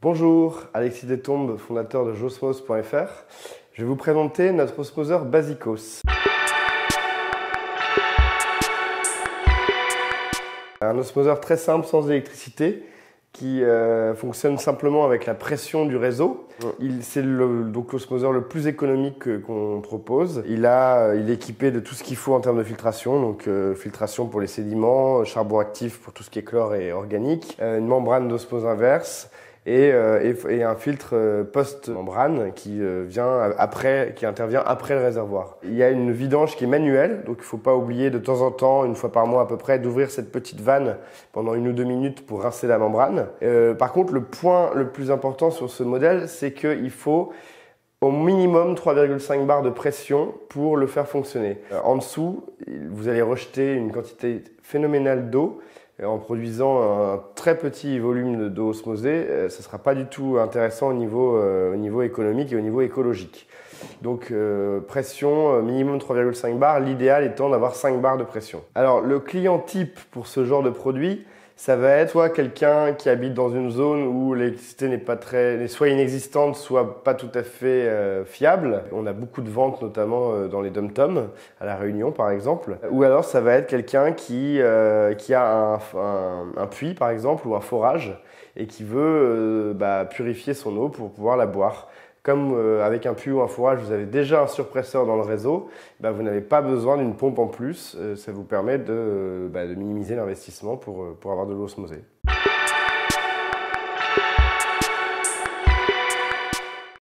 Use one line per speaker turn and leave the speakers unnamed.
Bonjour, Alexis Destombes, fondateur de Josmos.fr. Je vais vous présenter notre osmoseur Basicos. Un osmoseur très simple, sans électricité, qui fonctionne simplement avec la pression du réseau. C'est donc l'osmoseur le plus économique qu'on propose. Il est équipé de tout ce qu'il faut en termes de filtration, donc filtration pour les sédiments, charbon actif pour tout ce qui est chlore et organique, une membrane d'osmose inverse et un filtre post-membrane qui intervient après le réservoir. Il y a une vidange qui est manuelle, donc il ne faut pas oublier de temps en temps, une fois par mois à peu près, d'ouvrir cette petite vanne pendant 1 ou 2 minutes pour rincer la membrane. Par contre, le point le plus important sur ce modèle, c'est qu'il faut au minimum 3,5 bars de pression pour le faire fonctionner. En dessous, vous allez rejeter une quantité phénoménale d'eau. En produisant un très petit volume d'eau osmosée, ce ne sera pas du tout intéressant au niveau économique et au niveau écologique. Donc pression minimum 3,5 bars, l'idéal étant d'avoir 5 bars de pression. Alors le client type pour ce genre de produit, ça va être soit quelqu'un qui habite dans une zone où l'électricité n'est soit inexistante, soit pas tout à fait fiable. On a beaucoup de ventes, notamment dans les dom-toms, à La Réunion par exemple. Ou alors ça va être quelqu'un qui a un puits par exemple, ou un forage, et qui veut purifier son eau pour pouvoir la boire. Comme avec un puits ou un forage, vous avez déjà un surpresseur dans le réseau, vous n'avez pas besoin d'une pompe en plus. Ça vous permet de minimiser l'investissement pour avoir de l'eau osmosée.